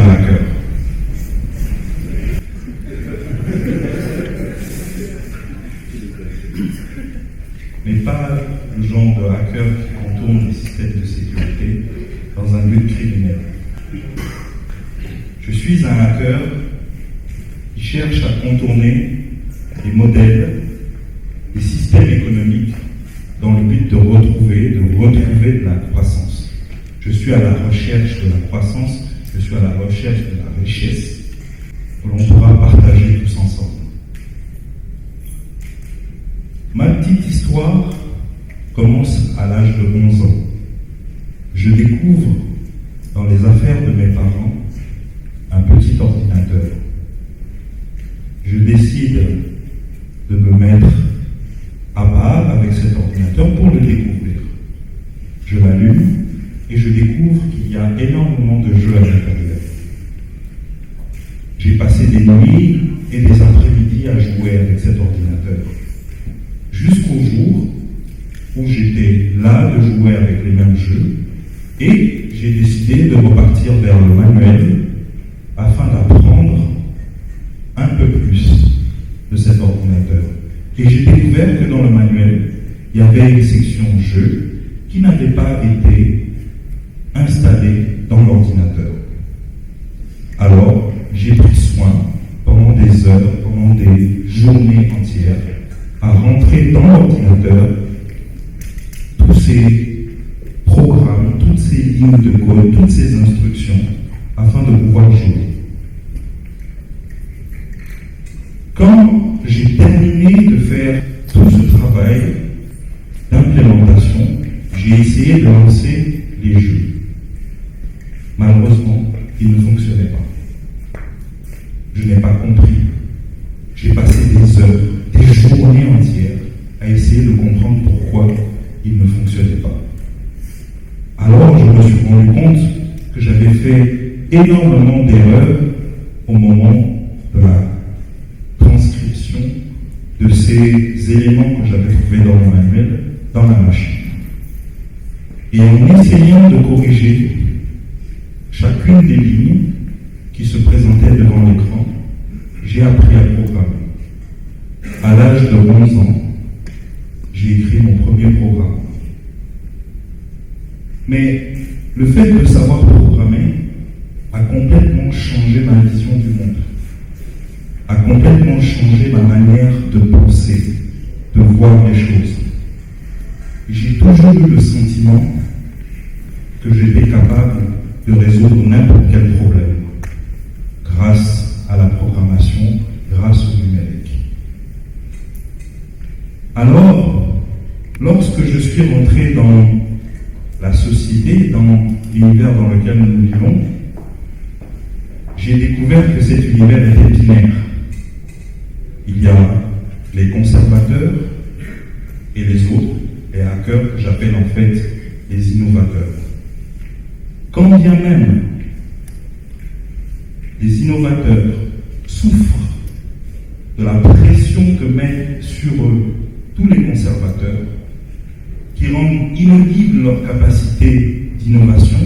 un hacker. Mais pas le genre de hacker qui contourne les systèmes de sécurité dans un but criminel. Je suis un hacker qui cherche à contourner les modèles, les systèmes économiques dans le but de retrouver de la croissance. Je suis à la recherche de la croissance, je suis à la recherche de la richesse que l'on pourra partager tous ensemble. Ma petite histoire commence à l'âge de 11 ans. Je découvre dans les affaires de mes parents un petit ordinateur. Je décide de me mettre à part avec cet ordinateur pour le découvrir. Je l'allume et je découvre qu'il y a énormément de jeux à l'intérieur. J'ai passé des nuits et des après-midi à jouer avec cet ordinateur. Jusqu'au jour où j'étais là de jouer avec les mêmes jeux et j'ai décidé de repartir vers le manuel afin d'apprendre un peu plus de cet ordinateur. Et j'ai découvert que dans le manuel, il y avait une section jeux qui n'avait pas été installée dans l'ordinateur. Alors, j'ai pris soin pendant des heures, pendant des journées entières, à rentrer dans l'ordinateur tous ces programmes, toutes ces lignes de code, toutes ces instructions, afin de pouvoir jouer. Quand j'ai terminé de faire tout ce travail d'implémentation, j'ai essayé de lancer les jeux. Malheureusement, ils ne fonctionnaient pas. Je n'ai pas compris. J'ai passé des heures, des journées entières à essayer de comprendre pourquoi ils ne fonctionnaient pas. Alors je me suis rendu compte que j'avais fait énormément d'erreurs au moment de la transcription de ces éléments que j'avais trouvés dans le manuel, dans la machine. Et en essayant de corriger chacune des lignes qui se présentaient devant l'écran, j'ai appris à programmer. À l'âge de 11 ans, j'ai écrit mon premier programme. Mais le fait de savoir programmer a complètement changé ma vision du monde, a complètement changé ma manière de penser, de voir les choses. J'ai toujours eu le sentiment que j'étais capable de résoudre n'importe quel problème grâce à la programmation, grâce au numérique. Alors, lorsque je suis rentré dans la société, dans l'univers dans lequel nous vivons, j'ai découvert que cet univers était binaire. Il y a les conservateurs et les autres, les hackers que j'appelle en fait les innovateurs. Quand bien même les innovateurs souffrent de la pression que mettent sur eux tous les conservateurs, qui rendent inaudible leur capacité d'innovation,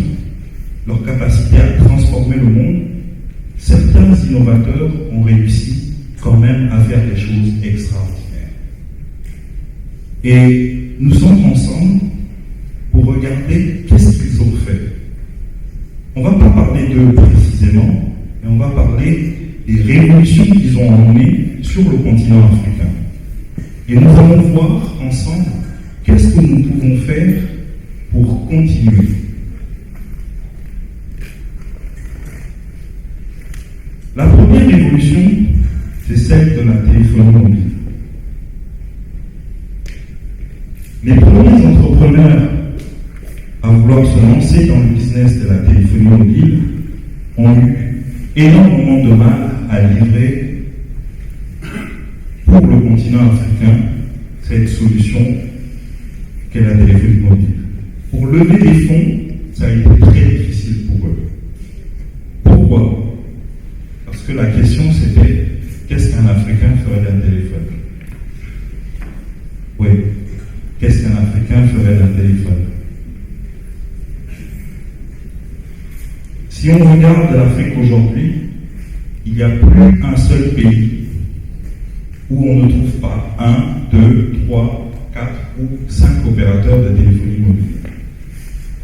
leur capacité à transformer le monde, certains innovateurs ont réussi quand même à faire des choses extraordinaires. Et nous sommes ensemble pour regarder qu'est-ce qu'ils ont fait. On ne va pas parler d'eux précisément, mais on va parler des révolutions qu'ils ont emmenées sur le continent africain. Et nous allons voir ensemble qu'est-ce que nous pouvons faire pour continuer. La première révolution, c'est celle de la téléphonie mobile. Les premiers entrepreneurs à vouloir se lancer dans le business de la téléphonie mobile ont eu énormément de mal à livrer pour le continent africain cette solution qu'est la téléphonie mobile. Pour lever des fonds, ça a été très difficile pour eux. Pourquoi? Parce que la question c'était, qu'est-ce qu'un Africain ferait d'un téléphone? Oui, qu'est-ce qu'un Africain ferait d'un téléphone? Si on regarde l'Afrique aujourd'hui, il n'y a plus un seul pays où on ne trouve pas 1, 2, 3, 4 ou 5 opérateurs de téléphonie mobile.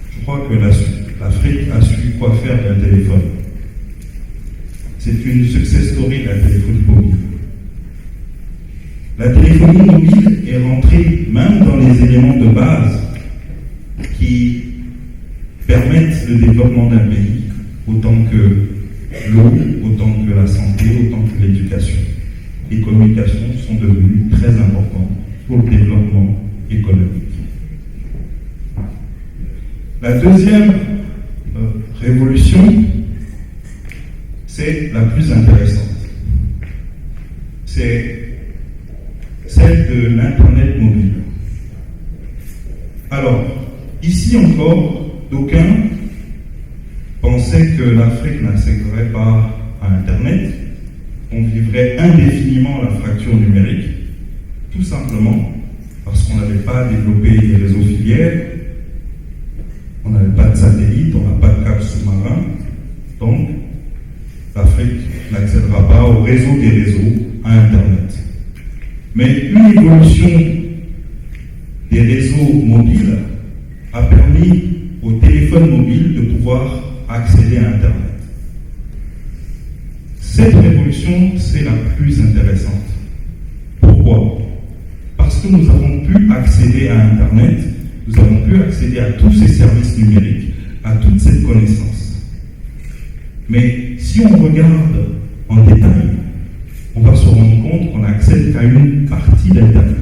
Je crois que l'Afrique a su quoi faire d'un téléphone. C'est une success story, la téléphonie mobile. La téléphonie mobile est rentrée même dans les éléments de base qui permettent le développement d'un pays, autant que l'eau, autant que la santé, autant que l'éducation. Les communications sont devenues très importantes pour le développement économique. La deuxième révolution, c'est la plus intéressante. C'est celle de l'Internet mobile. Alors, ici encore, d'aucuns pensaient que l'Afrique n'accéderait pas à Internet, qu'on vivrait indéfiniment la fracture numérique, tout simplement parce qu'on n'avait pas développé les réseaux filières, on n'avait pas de satellite, on n'a pas de câble sous-marin, donc l'Afrique n'accédera pas au réseau des réseaux, à Internet. Mais une évolution des réseaux mobiles a permis aux téléphones mobiles de pouvoir accéder à Internet. Cette révolution, c'est la plus intéressante. Pourquoi? Parce que nous avons pu accéder à Internet, nous avons pu accéder à tous ces services numériques, à toute cette connaissance. Mais si on regarde en détail, on va se rendre compte qu'on n'accède qu'à une partie d'Internet.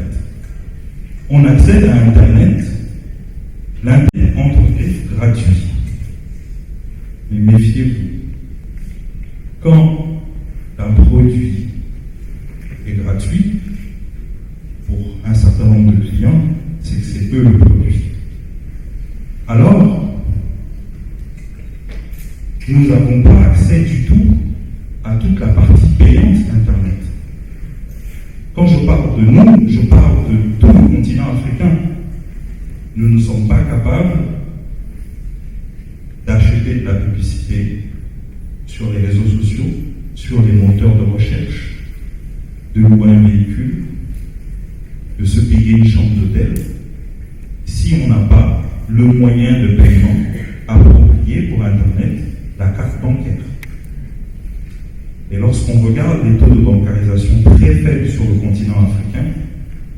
On accède à Internet, l'Internet entre gratuit. Mais méfiez-vous, quand un produit est gratuit, pour un certain nombre de clients, c'est que c'est eux le produit. Alors, nous n'avons pas accès du tout à toute la partie payante d'Internet. Quand je parle de nous, je parle de tout le continent africain. Nous ne sommes pas capables d'acheter de la publicité sur les réseaux sociaux, sur les moteurs de recherche, de louer un véhicule, de se payer une chambre d'hôtel, si on n'a pas le moyen de paiement approprié pour Internet, la carte bancaire. Et lorsqu'on regarde les taux de bancarisation très faibles sur le continent africain,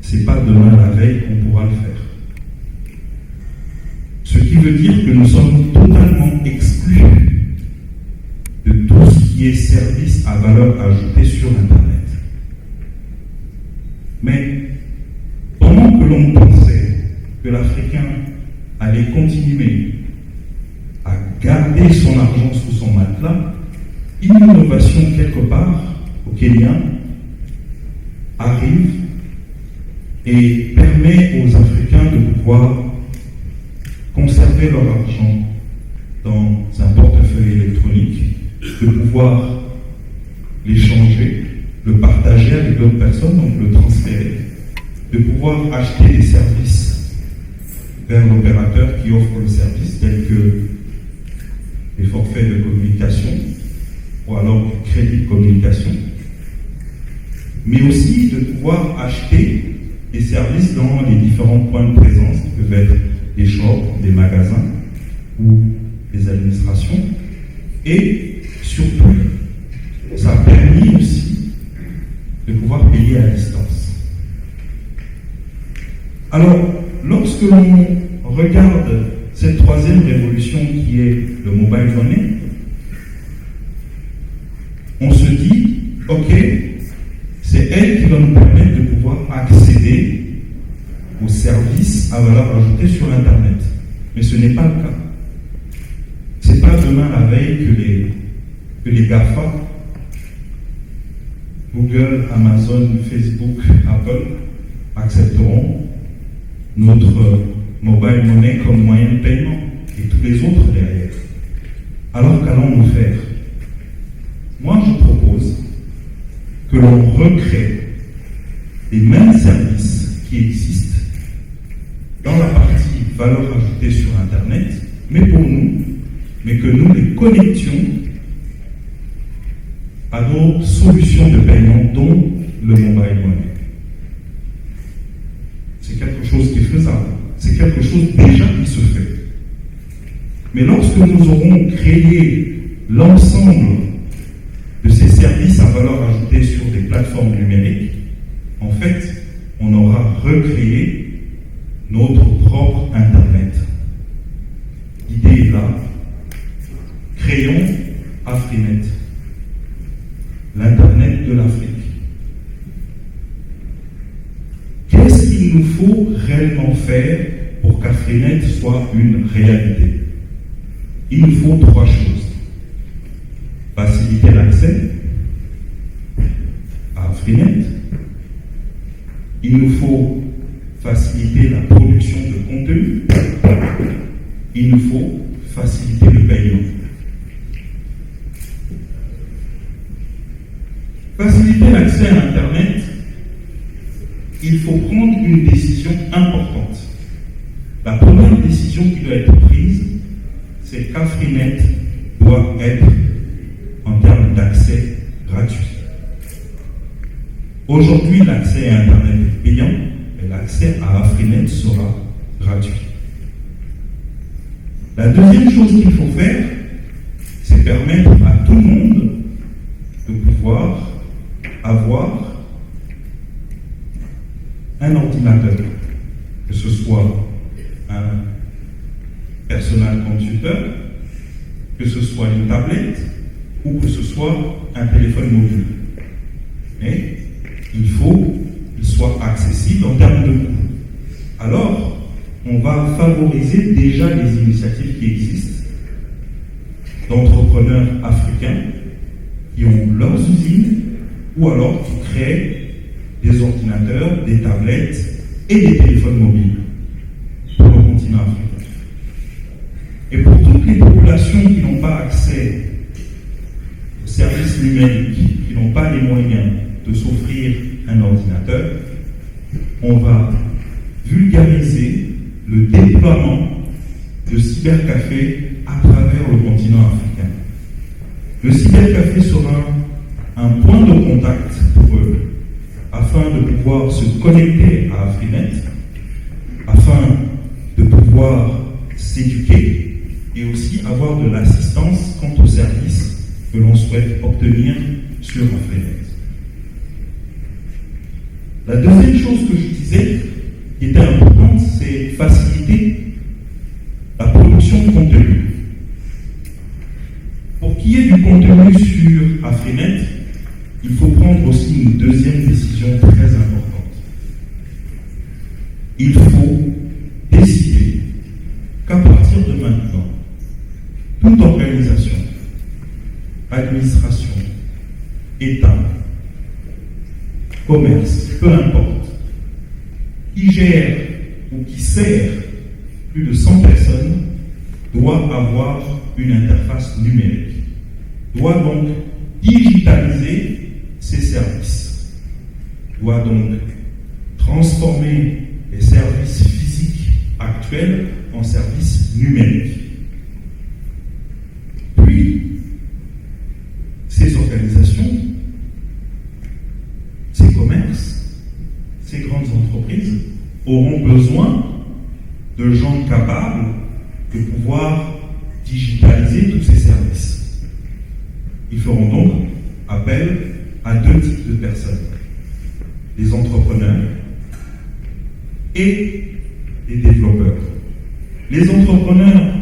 c'est pas demain la veille qu'on pourra le faire. Ce qui veut dire que nous sommes totalement exclus de tout ce qui est service à valeur ajoutée sur Internet. Mais pendant que l'on pensait que l'Africain allait continuer à garder son argent sous son matelas, une innovation quelque part au Kenya arrive et permet aux Africains de pouvoir conserver leur argent dans un portefeuille électronique, de pouvoir l'échanger, le partager avec d'autres personnes, donc le transférer, de pouvoir acheter des services vers l'opérateur qui offre le service, tels que les forfaits de communication ou alors du crédit de communication, mais aussi de pouvoir acheter des services dans les différents points de présence qui peuvent être des shops, des magasins ou des administrations. Et surtout, ça a permis aussi de pouvoir payer à distance. Alors, lorsque l'on regarde cette troisième révolution qui est le mobile money, on se dit, ok, c'est elle qui va nous permettre de pouvoir accéder aux services à valeur ajoutée sur Internet. Mais ce n'est pas le cas. Ce n'est pas demain la veille que les GAFA, Google, Amazon, Facebook, Apple, accepteront notre mobile money comme moyen de paiement et tous les autres derrière. Alors qu'allons-nous faire? Moi, je propose que l'on recrée les mêmes services qui existent dans la partie valeur ajoutée sur Internet, mais pour nous, mais que nous les connections à nos solutions de paiement, dont le mobile money. C'est quelque chose qui est faisable, c'est quelque chose déjà qui se fait. Mais lorsque nous aurons créé l'ensemble de ces services à valeur ajoutée sur des plateformes numériques, en fait, on aura recréé notre propre Internet. L'idée est là. Créons Afrinet, l'Internet de l'Afrique. Qu'est-ce qu'il nous faut réellement faire pour qu'Afrinet soit une réalité? Il nous faut 3 choses. Faciliter l'accès à Afrinet. Il nous faut faciliter la production de contenu. Il nous faut faciliter le paiement. Faciliter l'accès à Internet, il faut prendre une décision importante. La première décision qui doit être prise, c'est qu'Afrinet doit être, en termes d'accès, gratuit. Aujourd'hui, l'accès à Internet est payant, et l'accès à Afrinet sera gratuit. La deuxième chose qu'il faut faire, c'est permettre à tout le monde de pouvoir avoir un ordinateur, que ce soit un personal computer, que ce soit une tablette ou que ce soit un téléphone mobile. Mais il faut qu'il soit accessible en termes de coût. Alors, on va favoriser déjà les initiatives qui existent d'entrepreneurs africains qui ont leurs usines ou alors qui créent des ordinateurs, des tablettes et des téléphones mobiles pour le continent africain. Et pour toutes les populations qui n'ont pas accès aux services numériques, qui n'ont pas les moyens de s'offrir un ordinateur, on va vulgariser le déploiement de cybercafés à travers le continent africain. Le cybercafé sera un point de contact pour eux, afin de pouvoir se connecter à Afrinet, afin de pouvoir s'éduquer et aussi avoir de l'assistance quant aux services que l'on souhaite obtenir sur Afrinet. La deuxième chose que je disais, qui était importante, c'est faciliter la production de contenu. Pour qu'il y ait du contenu sur Afrinet, il faut prendre aussi une deuxième décision très importante. Il faut décider qu'à partir de maintenant, toute organisation, administration, État, commerce, peu importe, qui gère ou qui sert plus de 100 personnes, doit avoir une interface numérique, doit donc digitaliser ses services, doit donc transformer les services physiques actuels en services numériques. Puis, ces organisations, ces commerces, ces grandes entreprises auront besoin de gens capables de pouvoir digitaliser tous ces services. Ils feront donc appel à 2 types de personnes, les entrepreneurs et les développeurs. Les entrepreneurs,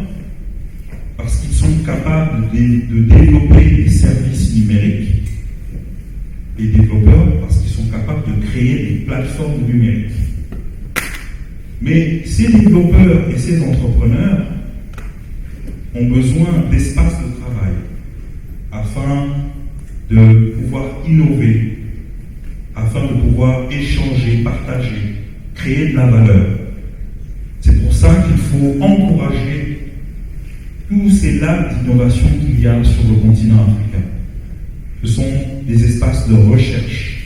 parce qu'ils sont capables de développer des services numériques, les développeurs, parce qu'ils sont capables de créer des plateformes numériques. Mais ces développeurs et ces entrepreneurs ont besoin d'espaces de travail afin de pouvoir innover, afin de pouvoir échanger, partager, créer de la valeur. C'est pour ça qu'il faut encourager tous ces labs d'innovation qu'il y a sur le continent africain. Ce sont des espaces de recherche.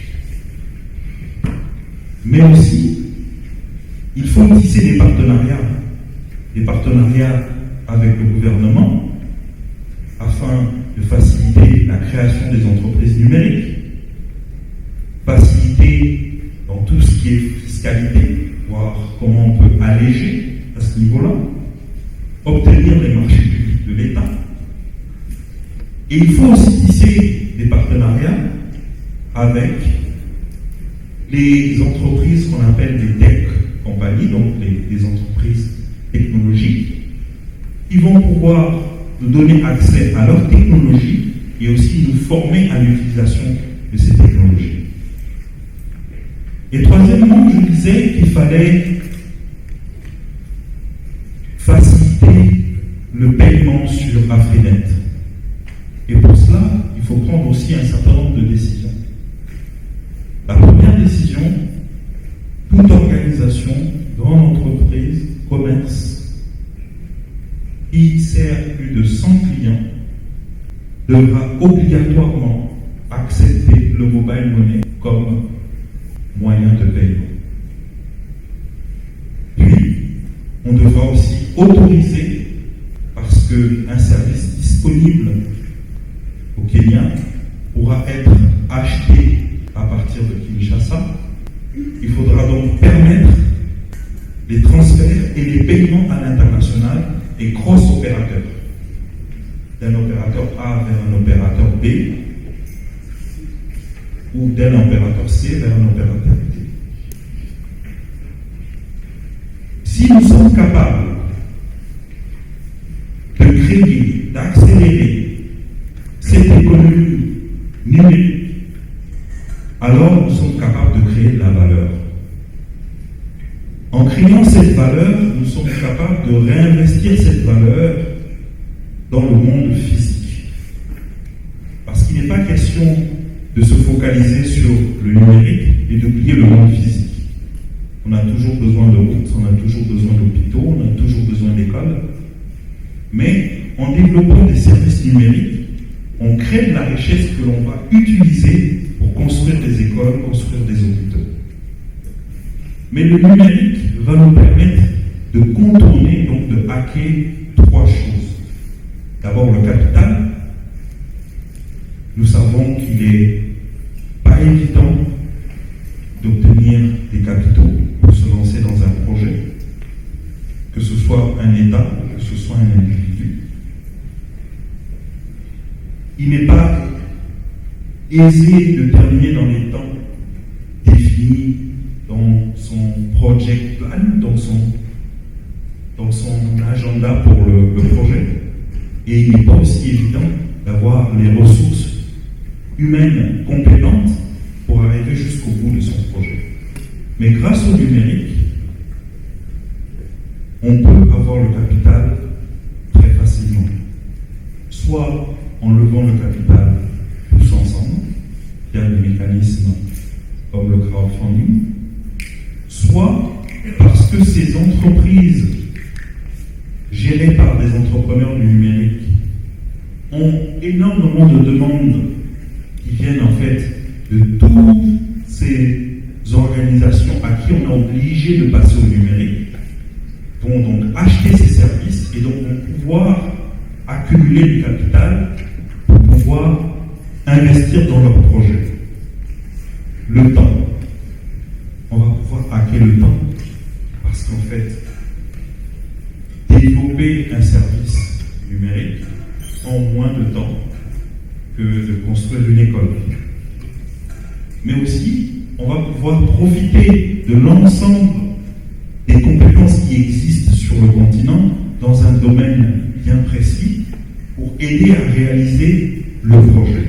Mais aussi, il faut tisser des partenariats avec le gouvernement, création des entreprises numériques, faciliter dans tout ce qui est fiscalité, voir comment on peut alléger à ce niveau-là, obtenir les marchés publics de l'État. Et il faut aussi tisser des partenariats avec les entreprises qu'on appelle des tech compagnies, donc les entreprises technologiques, qui vont pouvoir nous donner accès à leur technologie et aussi nous former à l'utilisation de ces technologies. Et troisièmement, je disais qu'il fallait faciliter le paiement sur Afrinet. Et pour cela, il faut prendre aussi un certain nombre de décisions. La première décision, toute organisation, grande entreprise, commerce, qui sert plus de 100 clients, devra obligatoirement accepter le mobile money comme moyen de paiement. Puis, on devra aussi autoriser, parce qu'un service disponible au Kenya pourra être acheté à partir de Kinshasa. Il faudra donc permettre les transferts et les paiements à l'international et cross-opérateurs, d'un opérateur A vers un opérateur B, ou d'un opérateur C vers un opérateur D. Si nous sommes capables de créer, d'accélérer cette économie numérique, alors nous sommes capables de créer de la valeur. En créant cette valeur, nous sommes capables de réinvestir cette valeur dans le monde physique. Parce qu'il n'est pas question de se focaliser sur le numérique et d'oublier le monde physique. On a toujours besoin de routes, on a toujours besoin d'hôpitaux, on a toujours besoin d'écoles. Mais en développant des services numériques, on crée de la richesse que l'on va utiliser pour construire des écoles, construire des hôpitaux. Mais le numérique va nous permettre de contourner, donc de hacker trois choses. D'abord le capital. Nous savons qu'il n'est pas évident d'obtenir des capitaux pour se lancer dans un projet, que ce soit un État, que ce soit un individu. Il n'est pas aisé de terminer dans les temps définis dans son project plan, dans son agenda pour le projet. Et il n'est pas aussi évident d'avoir les ressources humaines compétentes pour arriver jusqu'au bout de son projet. Mais grâce au numérique, on peut avoir le capital très facilement. Soit en levant le capital tous ensemble, via des mécanismes comme le crowdfunding, soit parce que ces entreprises gérées par des entrepreneurs du numérique ont énormément de demandes qui viennent en fait de toutes ces organisations à qui on est obligé de passer au numérique, vont donc acheter ces services et donc vont pouvoir accumuler du capital pour pouvoir investir dans leur projet. Le temps. On va pouvoir hacker le temps parce qu'en fait, développer un service numérique en moins de temps que de construire une école. Mais aussi, on va pouvoir profiter de l'ensemble des compétences qui existent sur le continent dans un domaine bien précis pour aider à réaliser le projet.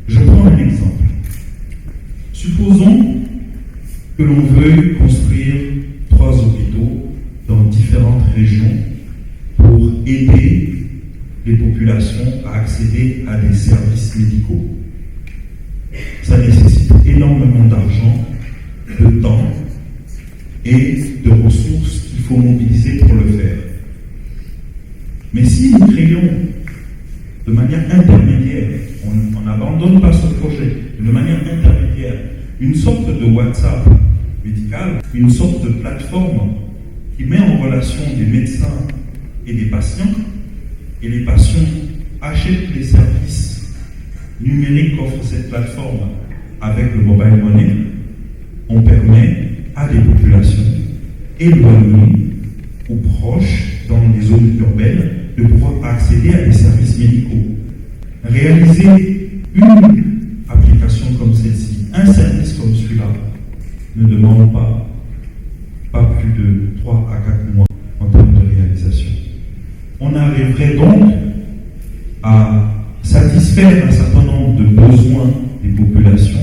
Je prends un exemple. Supposons que l'on veuille construire 3 hôpitaux dans différentes régions pour aider les populations à accéder à des services médicaux. Ça nécessite énormément d'argent, de temps et de ressources qu'il faut mobiliser pour le faire. Mais si nous créons de manière intermédiaire, on n'abandonne pas ce projet, de manière intermédiaire, une sorte de WhatsApp médical, une sorte de plateforme qui met en relation des médecins et des patients, et les patients achètent les services numérique qu'offre cette plateforme avec le mobile money, on permet à des populations éloignées ou proches dans les zones urbaines de pouvoir accéder à des services médicaux. Réaliser une application comme celle-ci, un service comme celui-là, ne demande pas plus de 3 à 4 mois en termes de réalisation. On arriverait donc à satisfaire un certain nombre de besoins des populations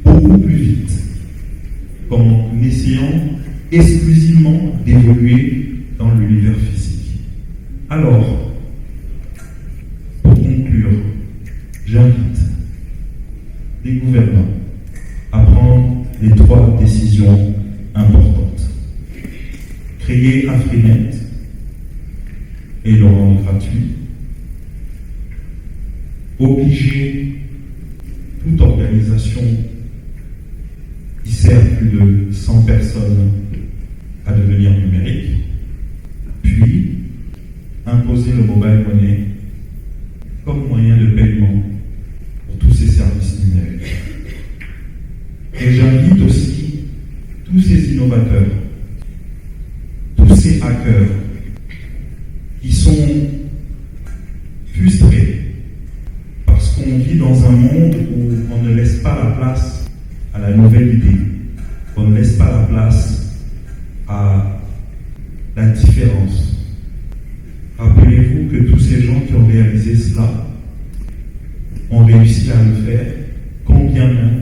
beaucoup plus vite, qu'en essayant exclusivement d'évoluer dans l'univers physique. Alors, pour conclure, j'invite les gouvernants à prendre les 3 décisions importantes. Créer un Freenet et le rendre gratuit. Obliger toute organisation qui sert plus de 100 personnes à devenir numérique, puis imposer le mobile money comme moyen de paiement pour tous ces services numériques. Et j'invite aussi tous ces innovateurs, tous ces hackers qui sont frustrés parce qu'on vit dans un monde où on ne laisse pas la place à la nouvelle idée, on ne laisse pas la place à la différence. Rappelez-vous que tous ces gens qui ont réalisé cela ont réussi à le faire, quand bien même